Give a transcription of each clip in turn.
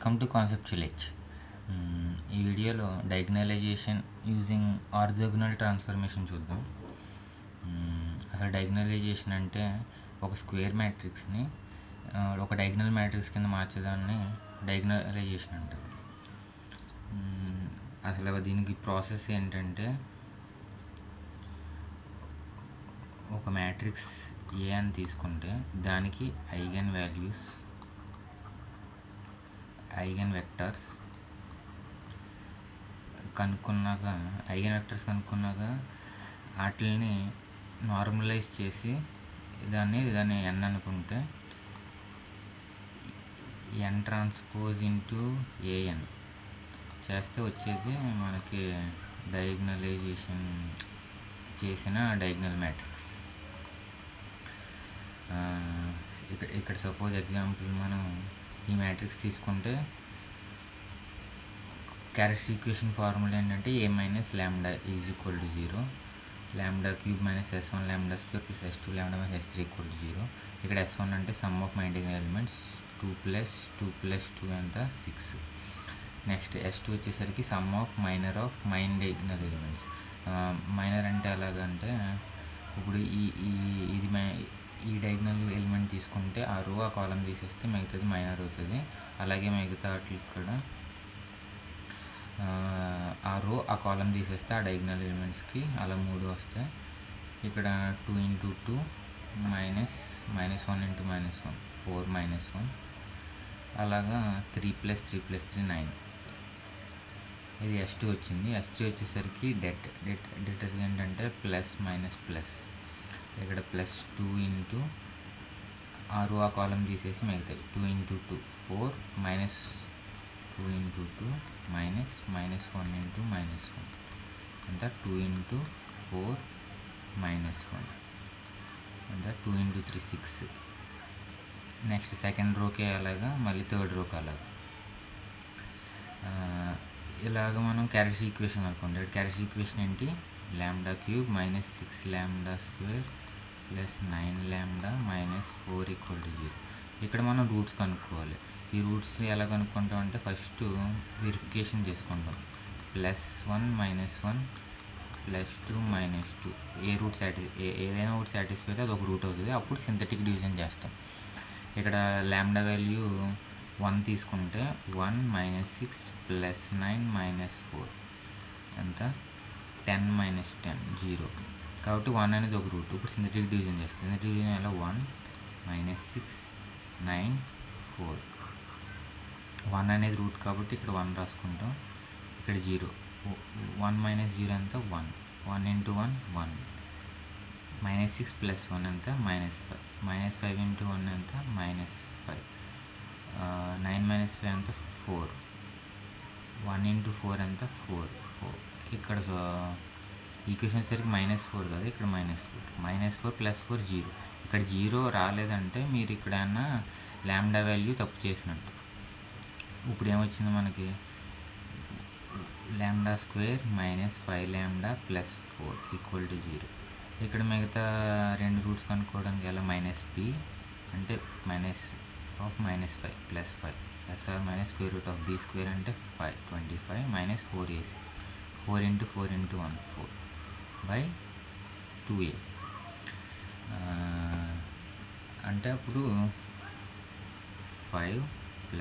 Welcome to conceptual H. ఈ వీడియోలో డయాగ్నలైజేషన్ using orthogonal transformation చూద్దాం. అసలు డయాగ్నలైజేషన్ అంటే ఒక స్క్వేర్ మ్యాట్రిక్స్ని ఒక డయాగ్నల్ మ్యాట్రిక్స్ కింద మార్చేదాన్ని డయాగ్నలైజేషన్ అంటారు. అసలు దీనికి ప్రాసెస్ ఏంటంటే, ఒక మ్యాట్రిక్స్ ఏ అని తీసుకుంటే దానికి ఐగెన్ వాల్యూస్, ఐగెన్ వెక్టర్స్ కనుక్కున్నాక వాటిని నార్మలైజ్ చేసి దాన్ని n అనుకుంటే n ట్రాన్స్పోజ్ ఇంటూ an చేస్తే వచ్చేది మనకి డయాగ్నలైజేషన్ చేసిన డయాగ్నల్ మ్యాట్రిక్స్. ఇక్కడ సపోజ్ ఎగ్జాంపుల్ మనం ఈ మ్యాట్రిక్స్ తీసుకుంటే క్యారెక్టరిస్టిక్ ఈక్వేషన్ ఫార్ములా ఏంటంటే a minus lambda is equal to 0, lambda cube minus s1 lambda square plus s2 lambda minus s3 equal to 0. ఇక్కడ s1 అంటే sum of my integral elements 2 plus 2 ఎంత 6. Next s2 వచ్చేసరికి sum of minor of main diagonal elements. Minor అంటే ఎలాగంటే, ఇప్పుడు ఈ diagonal element తీసుకుంటే ఆ రో ఆ కాలం తీసేస్తే మిగతాది మైనర్ అవుతుంది. అలాగే మిగతా ఇక్కడ ఆ రో ఆ కాలం తీసేస్తే ఆ డయాగ్నల్ ఎలిమెంట్స్కి అలా 3 వస్తాయి. ఇక్కడ 2 ఇంటూ 2 మైనస్ 1 ఇంటూ -1 4 -1, అలాగా 3 ప్లస్ 3 9. ఇది s2 వచ్చింది. s3 వచ్చేసరికి డిటర్జెంట్ అంటే ప్లస్ మైనస్ ప్లస్. ఇక్కడ ప్లస్ 2 ఇంటూ ఆ రో ఆ కాలం తీసేసి మిగతాయి 2 into 2 4 minus 2 into 2 minus -1 into -1 అంతా 2 ఇంటూ 4 -1 అంతా 2 ఇంటూ 3 6. నెక్స్ట్ సెకండ్ రోకి అలాగా, మళ్ళీ థర్డ్ రోకి అలాగా. ఇలాగ మనం క్యారెక్టరిస్టిక్ ఈక్వేషన్ అనుకోండి. క్యారెక్టరిస్టిక్ ఈక్వేషన్ ఏంటి? Lambda cube minus 6 lambda square plus 9 lambda minus 4 equal to 0. ఇక్కడ మనం రూట్స్ కనుక్కోవాలి. ఈ రూట్స్ ఎలా కనుక్కుంటాం అంటే, ఫస్ట్ వెరిఫికేషన్ చేసుకుంటాం. +1 -1 +2 -2 ఏదైనా ఒకటి సాటిస్ఫై అయితే అది ఒక రూట్ అవుతుంది. అప్పుడు సింథటిక్ డివిజన్ చేస్తాం. ఇక్కడ లాంబ్డా వాల్యూ 1 తీసుకుంటే 1 -6 + 9 -4 ఎంత 10 -10 0. కాబట్టి 1 అనేది ఒక రూట్. ఇప్పుడు సింథటిక్ డివిజన్ చేస్తాం. సింథటిక్ డివిజన్ ఎలా 1 -6 9 4. 1 అనేది రూట్ కాబట్టి ఇక్కడ 1 రాసుకుంటాం. ఇక్కడ 0. 1 - 0 ఎంత 1. 1 ఇంటూ 1 1. -6 + 1 ఎంత -5. -5 ఇంటూ 1 ఎంత -5. 9 - 5 ఎంత 4. 1 ఇంటూ 4 ఎంత 4. ఇక్కడ ఈక్వేషన్ వచ్చేసరికి -4 కదా, ఇక్కడ -4. -4 + 4 0. ఇక్కడ 0 రాలేదంటే మీరు ఇక్కడ లాంబ్డా వాల్యూ తప్పు చేసినట్టు. ఇప్పుడు ఏమొచ్చింది మనకి? Lambda square -5 lambda + 4 equal to 0. ఇక్కడ మిగతా రెండు రూట్స్ కనుక్కోవడానికి ఎలా -b అంటే -5 + 5 ± square root of b square అంటే 25 - 4ac 4 ఇంటూ 4 ఇంటూ 1 4/2a. అంటే అప్పుడు 5 ±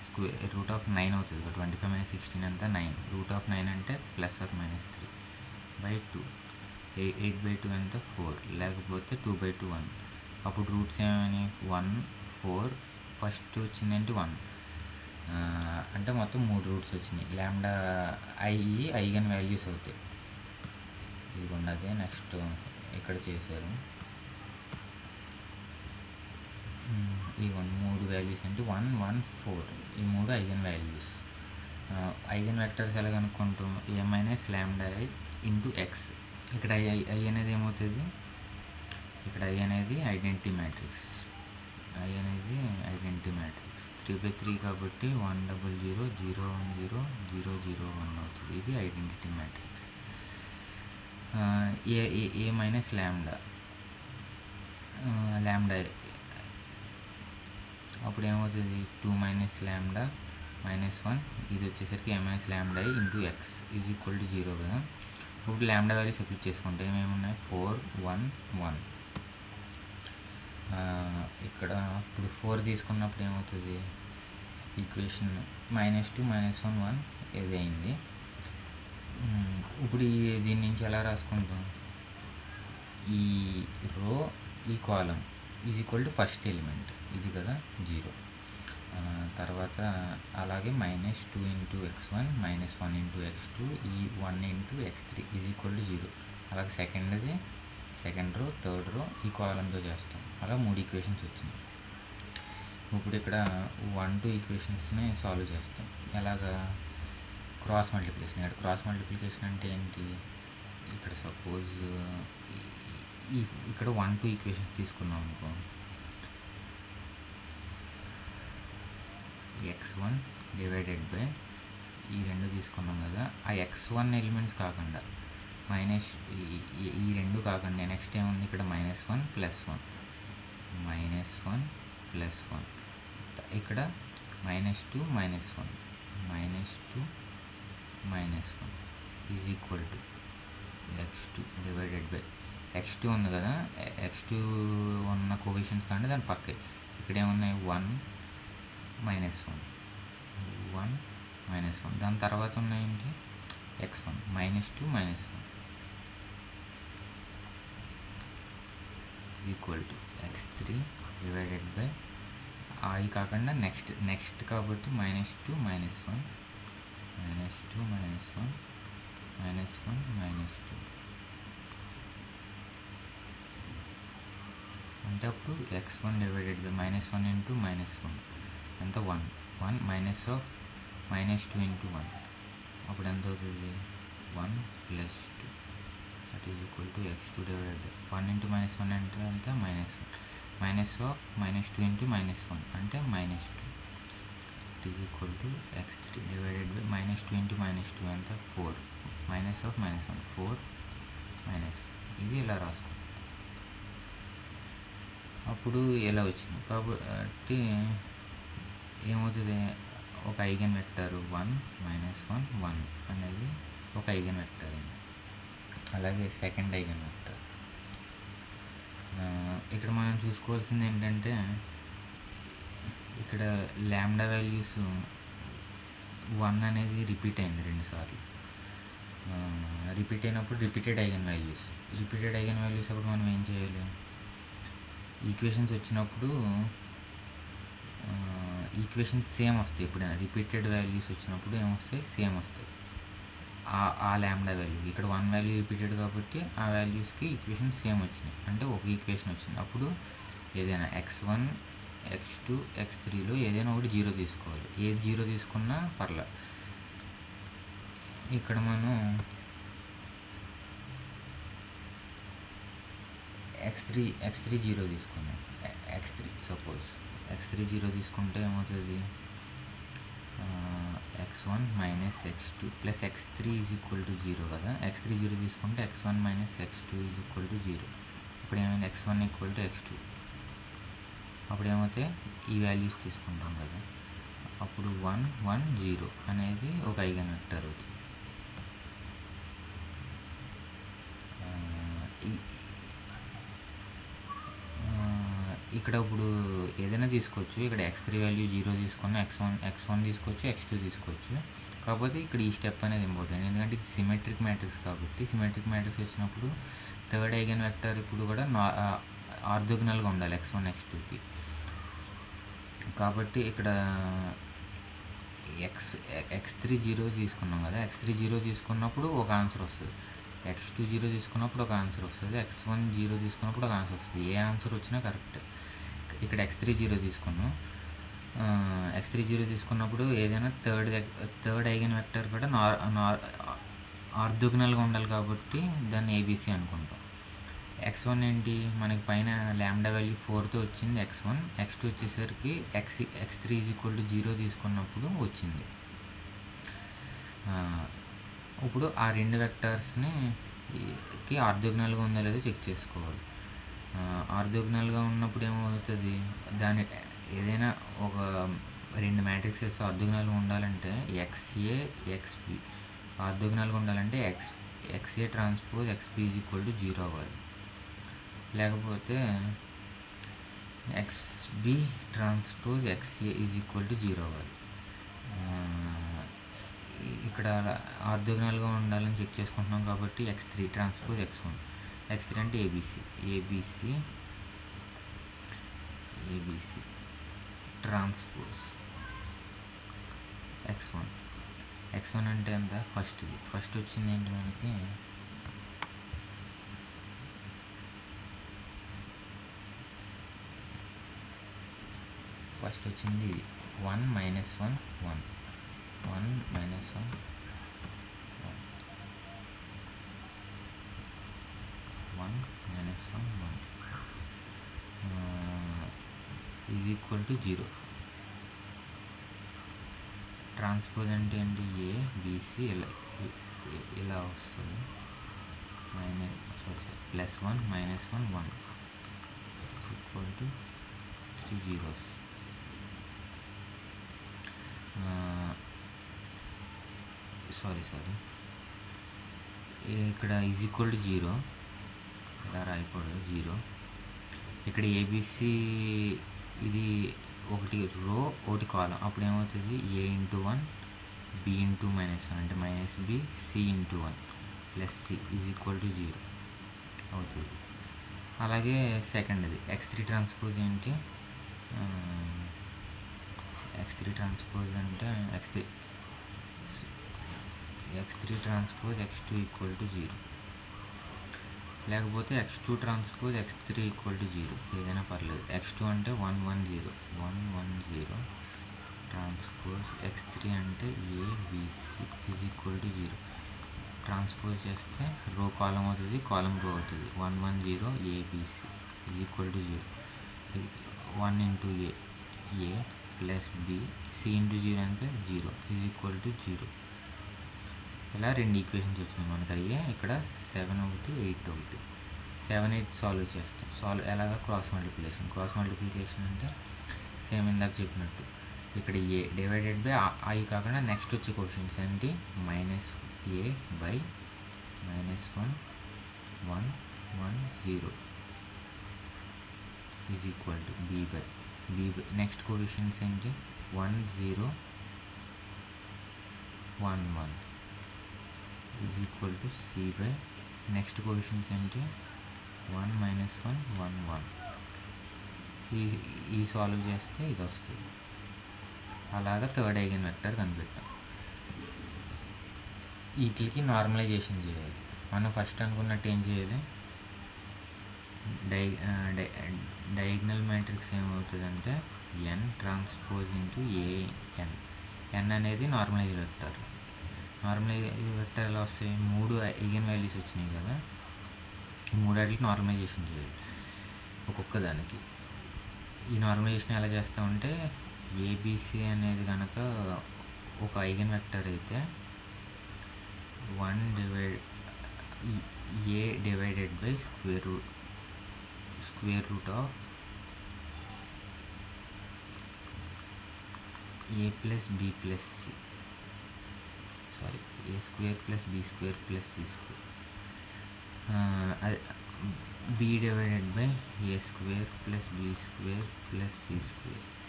స్క్వేర్ రూట్ ఆఫ్ 9 అవుతుంది. 25 - 16 అంతా 9. రూట్ ఆఫ్ 9 అంటే ±3/2. 8/2 ఎంత 4, లేకపోతే 2/2 1. అప్పుడు రూట్స్ ఏమైనా 1 4 ఫస్ట్ వచ్చింది ఏంటి 1. అంటే మొత్తం 3 రూట్స్ వచ్చినాయి. లాంబ్డా ఐగన్ వాల్యూస్ అవుతాయి. ఇది ఉన్నది. నెక్స్ట్ ఇక్కడ చేశారు ఈ 3 వాల్యూస్ అంటే 1 1 4. ఈ 3 ఐగన్ వాల్యూస్. ఐగన్ వెక్టర్స్ ఎలా కనుక్కుంటాం? a minus lambda i into x. ఇక్కడ i అనేది ఏమవుతుంది? ఇక్కడ i అనేది ఐడెంటిటీ మ్యాట్రిక్స్. 3/3 కాబట్టి 1 0 0 0 1 0 0 0 1 అవుతుంది. ఇది identity matrix. a minus lambda అప్పుడు ఏమవుతుంది 2 మైనస్ ల్యాండా మైనస్ 1 ఇది వచ్చేసరికి m minus lambda into X is equal to 0 కదా. ఇప్పుడు ల్యాండా వాల్యూ సబ్స్టిట్యూట్ చేసుకుంటే ఏమేమి ఉన్నాయి 4 1 1. ఇక్కడ ఇప్పుడు 4 తీసుకున్నప్పుడు ఏమవుతుంది ఈక్వేషన్ -2 -1 1 ఇది అయింది. ఇప్పుడు దీని నుంచి ఎలా రాసుకుంటాం ఈ రో ఈ column is equal to first element ఇది కదా 0. తర్వాత అలాగే -2 ఇంటూ x1 -1 ఇంటూ x2 ఈ 1 into x3 is equal to 0. అలాగే సెకండ్ రో థర్డ్ రో ఈ కాలంతో చేస్తాం. అలా 3 ఈక్వేషన్స్ వచ్చినాయి. ఇప్పుడు ఇక్కడ 1-2 ఈక్వేషన్స్ని సాల్వ్ చేస్తాం. ఎలాగా క్రాస్ మల్టిప్లికేషన్. ఇక్కడ క్రాస్ మల్టిప్లికేషన్ అంటే ఏంటి, ఇక్కడ సపోజ్ ఇక్కడ 1-2 ఈక్వేషన్స్ తీసుకున్నాం అనుకో, x1 డివైడెడ్ బై ఈ 2 తీసుకున్నాం కదా, ఆ x1 ఎలిమెంట్స్ కాకుండా ఈ 2 కాకుండా నెక్స్ట్ ఏముంది ఇక్కడ -1 +1 -1 +1 ఇక్కడ -2 -1 -2 -1 is equal to x2 divided by x2 ఉంది కదా, x2 ఉన్న కోఎఫిషియెంట్స్ కానీ దాని పక్కే ఇక్కడ ఏమున్నాయి 1 -1 దాని తర్వాత ఉన్నాయేంటి x1 -2 -1 equal to x3 divided by అవి కాకుండా నెక్స్ట్ కాబట్టి -2 -1 -2 -1 అంటే అప్పుడు x1 డివైడెడ్ బై -1 ఇంటూ -1 ఎంత 1 మైనస్ ఆఫ్ -2 ఇంటూ 1 అప్పుడు ఎంత అవుతుంది 1 + 2 that is equal to x2 divided by 1 into -1 అంటే అంత -1 మైనస్ ఆఫ్ -2 ఇంటూ -1 అంటే -2 that is equal to x3 divided by -2 into -2 అంత 4 మైనస్ ఆఫ్ -1 4 - ఇది ఇలా రాసుకో. అప్పుడు ఎలా వచ్చింది కాబట్టి ఏమవుతుంది ఒక ఐగెన్ వెక్టర్ 1 -1 1 అనేది ఒక ఐగెన్ వెక్టర్ అయింది. అలాగే సెకండ్ ఐగెన్ వెక్టర్ ఇక్కడ మనం చూసుకోవాల్సింది ఏంటంటే ఇక్కడ ల్యాండా వాల్యూస్ 1 అనేది రిపీట్ అయింది 2 సార్లు. రిపీట్ అయినప్పుడు రిపీటెడ్ ఐగెన్ వాల్యూస్ అప్పుడు మనం ఏం చేయాలి, ఈక్వేషన్స్ వచ్చినప్పుడు ఈక్వేషన్స్ సేమ్ వస్తాయి. ఎప్పుడైనా రిపీటెడ్ వాల్యూస్ వచ్చినప్పుడు ఏమొస్తాయి సేమ్ వస్తాయి ఆ ల్యాండా వాల్యూ. ఇక్కడ 1 వాల్యూ రిపీటెడ్ కాబట్టి ఆ వాల్యూస్కి ఈక్వేషన్ సేమ్ వచ్చినాయి అంటే ఒక ఈక్వేషన్ వచ్చింది. అప్పుడు ఏదైనా x1 x2 x3లో ఏదైనా ఒకటి 0 తీసుకోవాలి. ఏది 0 తీసుకున్నా పర్లే. ఇక్కడ మనం x3 0 తీసుకున్నాం. సపోజ్ x3 0 తీసుకుంటే ఏమవుతుంది x1 - x2 + x3 is equal to 0 కదా. x3 0 తీసుకుంటే x1 - x2 is equal to 0. ఇప్పుడు ఏమైంది x1 ఈక్వల్ టు x2. అప్పుడు ఏమవుతాయి ఈ వాల్యూస్ తీసుకుంటాం కదా, అప్పుడు 1 1 0 అనేది ఒక ఐగెన్ వెక్టర్ అవుతుంది. ఇక్కడ ఇప్పుడు ఏదైనా తీసుకోవచ్చు. ఇక్కడ x3 వాల్యూ 0 తీసుకున్న x1 తీసుకోవచ్చు, x2 తీసుకోవచ్చు. కాకపోతే ఇక్కడ ఈ స్టెప్ అనేది ఇంపార్టెంట్, ఎందుకంటే ఇది సిమెట్రిక్ మ్యాట్రిక్స్ కాబట్టి. సిమెట్రిక్ మ్యాట్రిక్స్ వచ్చినప్పుడు థర్డ్ ఐగెన్ వెక్టర్ ఇప్పుడు కూడా ఆర్థోగోనల్గా ఉండాలి x1 x2కి. కాబట్టి ఇక్కడ x3 0 తీసుకున్నాం కదా, x3 0 తీసుకున్నప్పుడు ఒక ఆన్సర్ వస్తుంది, x2 0 తీసుకున్నప్పుడు ఒక ఆన్సర్ వస్తుంది, x1 0 తీసుకున్నప్పుడు ఒక ఆన్సర్ వస్తుంది. ఏ ఆన్సర్ వచ్చినా కరెక్ట్. ఇక్కడ x3 0 తీసుకున్నాం. x3 0 తీసుకున్నప్పుడు ఏదైనా థర్డ్ ఐగెన్ వెక్టర్ కూడా ఆర్థోగోనల్గా ఉండాలి కాబట్టి దాన్ని ABC అనుకుంటాం. x1 ఏంటి మనకి పైన ల్యాండా వాల్యూ 4తో వచ్చింది x1, x2 వచ్చేసరికి x3 = 0 తీసుకున్నప్పుడు వచ్చింది. ఇప్పుడు ఆ 2 వెక్టర్స్ని ఆర్థోగోనల్గా ఉందో లేదో చెక్ చేసుకోవాలి. ఆర్థోగోనల్గా ఉన్నప్పుడు ఏమవుతుంది, దాని ఏదైనా ఒక రెండు మ్యాట్రిక్సెస్ ఆర్థోగోనల్గా ఉండాలంటే ఎక్స్ఏ ఎక్స్బి ఆర్థోగోనల్గా ఉండాలంటే XA transpose XB is equal to 0 అవ్వాలి. లేకపోతే XB transpose XA is equal to 0 అవ్వాలి. ఇక్కడ ఆర్థోగోనల్గా ఉండాలని చెక్ చేసుకుంటున్నాం కాబట్టి x3 ట్రాన్స్పోజ్ x1. x3 అంటే ఏబిసి ట్రాన్స్పోజ్ x1 అంటే ఎంత? ఫస్ట్ వచ్చింది ఏంటి మనకి? ఫస్ట్ వచ్చింది ఇది 1 - 1 1 1 - 1 1 -1 1 ఈజ్ ఈక్వల్ టు 0. ట్రాన్స్పోజ్ అంటే ఏంటి? ఏబిసి ఇలా వస్తుంది. +1 - 1 1 is equal to 3 zeros. Sorry ఇక్కడ ఈజ్ ఈక్వల్ టు 0 ఇలా రాయకూడదు. 0 ఇక్కడ ఏబిసి ఇది ఒకటి రో ఒకటి కాలం. అప్పుడు ఏమవుతుంది? A × 1 B × -1 అంటే -b C × 1 + C is equal to 0 అవుతుంది. అలాగే సెకండ్ది x3 ట్రాన్స్పోజ్ ఏంటి? x3 ట్రాన్స్పోజ్ అంటే x3 transpose x2 equal to 0. లేకపోతే x2 transpose x3 equal to 0 ఏదైనా పర్లేదు. x2 అంటే 1 1 0 ట్రాన్స్పోజ్ x3 అంటే A B C is equal to 0. Transpose చేస్తే రో కాలం అవుతుంది, కాలం రో అవుతుంది. 1 1 0 ABC is equal to 0. 1 × A + B C × 0 అంటే 0 ఈజ్ ఈక్వల్ టు 0. ఇలా రెండు ఈక్వేషన్స్ వచ్చినాయి మనకు. అయ్యే ఇక్కడ 7 ఒకటి 8 ఒకటి. 7 8 సాల్వ్ చేస్తాం. ఎలాగా? క్రాస్ మల్టిప్లికేషన్ అంటే సేమ్ ఇందాక చెప్పినట్టు ఇక్కడ A డివైడెడ్ బై అవి కాకుండా నెక్స్ట్ వచ్చే క్వశ్చన్స్ ఏంటి? -A by -1 1 1 0 is equal to B by next questions ఏంటి? 1 0 1 1 is equal to C by next questions ఏంటి? 1 - 1 1 1. ఈ సాల్వ్ చేస్తే ఇది వస్తుంది. అలాగా థర్డ్ ఐగన్ వెక్టర్ కనిపెట్టాం. వీటికి నార్మలైజేషన్ చేయాలి. మనం ఫస్ట్ అనుకున్నట్టు ఏం చేయాలి? డయాగ్నల్ మ్యాట్రిక్స్ ఏమవుతుందంటే n ట్రాన్స్పోజ్ × n అనేది నార్మలైజ్ వెక్టర్. నార్మలైజ్ వెక్టర్ ఎలా వస్తాయి? 3 ఐగన్ వాల్యూస్ వచ్చినాయి కదా, ఈ మూడాటికి నార్మలైజేషన్ చేయాలి ఒక్కొక్క దానికి. ఈ నార్మలైజేషన్ ఎలా చేస్తామంటే ఏబిసి అనేది కనుక ఒక ఐగన్ వెక్టర్ అయితే A divided by square root of A + B + C A² + B² + C². B divided by A² + B² + C².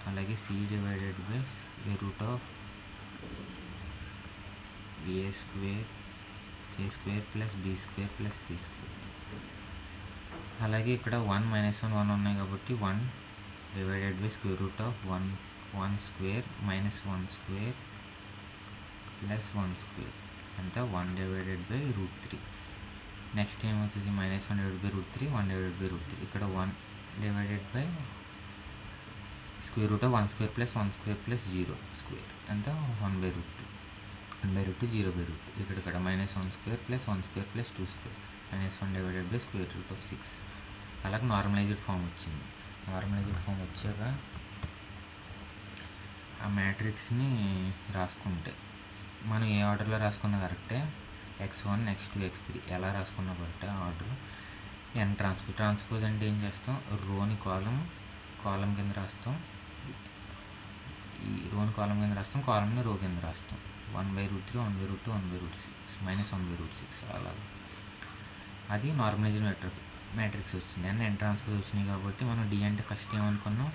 అలాగే C divided by square root of A² + B² + C². అలాగే ఇక్కడ 1 - 1 1 ఉన్నాయి కాబట్టి 1 divided by square root of 1² - 1² + 1² అంతా 1 divided by √3. Next ఏమవుతుంది? -1 divided by √3 1 divided by √3. ఇక్కడ 1 divided by square root of 1² + 1² + 0² అంతా 1/√2 1/√2 0/2. ఇక్కడ -1² + 1² + 2² -1 divided by square root of 6. అలాగే నార్మలైజ్డ్ ఫామ్ వచ్చింది. నార్మలైజ్డ్ ఫామ్ వచ్చాక ఆ మ్యాట్రిక్స్ని రాసుకుంటే మనం ఏ ఆర్డర్లో రాసుకున్నా కరెక్టే. x1 x2 x3 ఎలా రాసుకున్నా కరెక్టే ఆర్డర్. n ట్రాన్స్పోజ్ అంటే ఏం చేస్తాం? రోని కాలం కింద రాస్తాం, ఈ రోని కాలం కింద రాస్తాం, కాలంని రో కింద రాస్తాం. 1/√3, 1/√2, 1/√6 -1/√6 అలా. అది నార్మలైజ్డ్ మ్యాట్రిక్స్ వచ్చింది. ఎన్ ట్రాన్స్పోజ్ వచ్చినాయి కాబట్టి మనం డి అంటే ఫస్ట్ ఏమనుకున్నాం,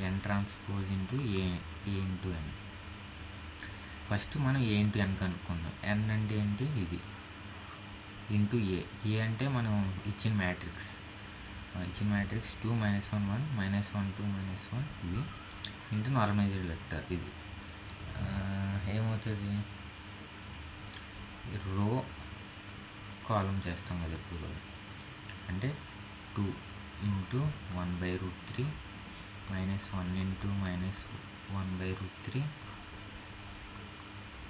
ఎన్ ట్రాన్స్పోజ్ ఇంటూ ఏ ఇంటూ ఎన్. ఫస్ట్ మనం ఏ ఇంటూ ఎన్ కనుక్కుందాం. ఎన్ అంటే ఏంటి, ఇది ఇంటూ ఏ అంటే మనం ఇచ్చిన మ్యాట్రిక్స్ 2 - 1 1 -1 2 -1 ఇది ఇంటూ నార్మలైజ్డ్ వెక్టర్. ఇది ఏమవుతుంది, రో కాలం చేస్తాం కదా ఎప్పుడు కూడా. అంటే 2 ఇంటూ 1/√3 -1 ఇంటూ -1/√3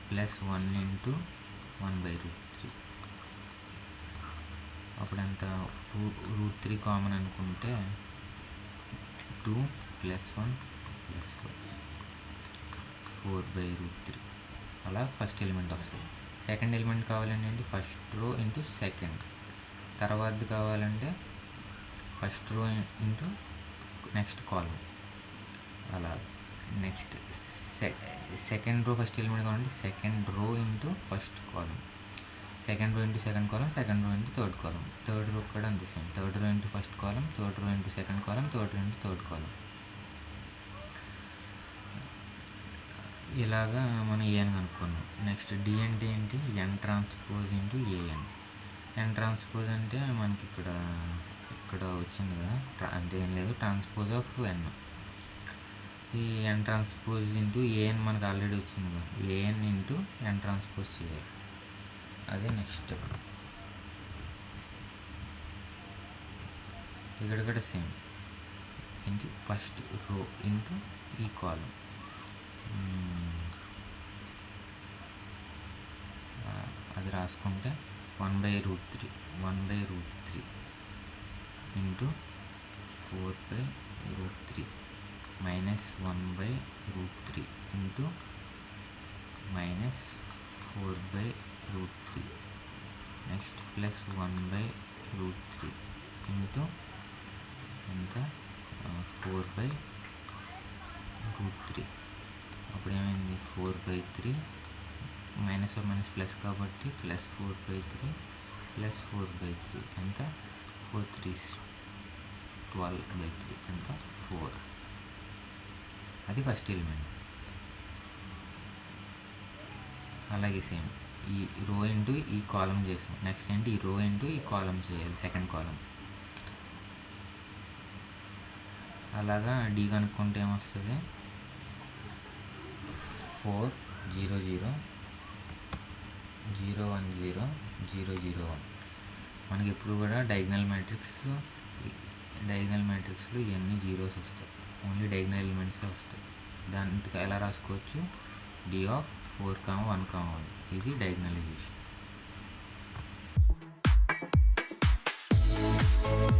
ప్లస్ 1 ఇంటూ 1/√3. అప్పుడు ఎంత, √3 కామన్ అనుకుంటే 2 + 1 + 4/√3 అలా ఫస్ట్ ఎలిమెంట్ వస్తుంది. సెకండ్ ఎలిమెంట్ కావాలంటే ఫస్ట్ రో ఇంటూ సెకండ్. తర్వాతది కావాలంటే first row into next column అలా. Next second row first element కావాలంటే second row into first column, second row into second column, second row into third column. Third row కూడా అంతే same, third row into first column, third row into second column, third row into third column. ఇలాగా మనం AN కనుక్కున్నాం. Next D అంటే ఏంటి, N transpose into AN. N transpose అంటే మనకి ఇక్కడ వచ్చింది కదా, అంటే ఏం లేదు, ట్రాన్స్పోజ్ ఆఫ్ ఎన్. ఈ ఎన్ ట్రాన్స్పోజ్ ఇంటూ ఏఎన్ మనకు ఆల్రెడీ వచ్చింది కదా, ఏఎన్ ఇంటూ ఎన్ ట్రాన్స్పోజ్ చేయాలి. అదే నెక్స్ట్ స్టెప్. ఇక్కడ కూడా సేమ్ ఏంటి, ఫస్ట్ రో ఇంటూ ఈ కాలం. అది రాసుకుంటే 1/√3 into 4/√3 -1/√3 into -4/√3 next plus 1/√3 into ఎంత, 4/√3. అప్పుడు ఏమైంది, 4/3 మైనస్ మైనస్ ప్లస్ కాబట్టి ప్లస్ 4/3 ప్లస్ 4/3 ఎంత, 4 3 12/3 ఎంత, 4. అది ఫస్ట్ ఎలిమెంట్. అలాగే సేమ్ ఈ రో ఇంటూ ఈ కాలం చేసాం. నెక్స్ట్ ఏంటి, ఈ రో ఇంటూ ఈ కాలం చేయాలి, సెకండ్ కాలం. అలాగా డి కనుక్కుంటే ఏమొస్తుంది, 4 0 0 0 1 0 0 0 1. మనకి ఎప్పుడు కూడా డయాగ్నల్ మ్యాట్రిక్స్లో ఇవన్నీ జీరోస్ వస్తాయి, ఓన్లీ డయాగ్నల్ ఎలిమెంట్సే వస్తాయి. దాన్ని ఎలా రాసుకోవచ్చు, డి ఆఫ్ 4, 1, 1. ఇది డయాగ్నలైజేషన్.